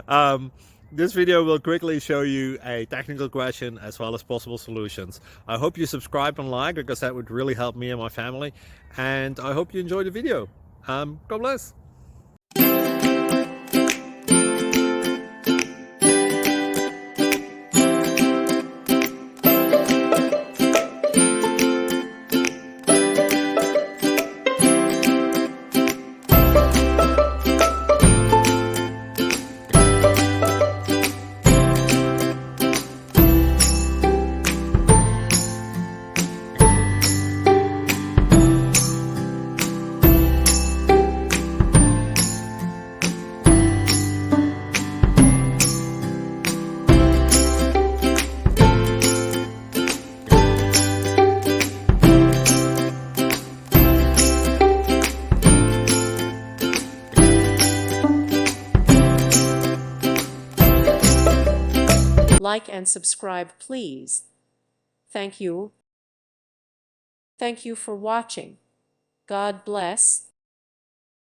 um, this video will quickly show you a technical question as well as possible solutions. I hope you subscribe and like, because that would really help me and my family. And I hope you enjoy the video. God bless. Like and subscribe, please. Thank you. Thank you for watching. God bless.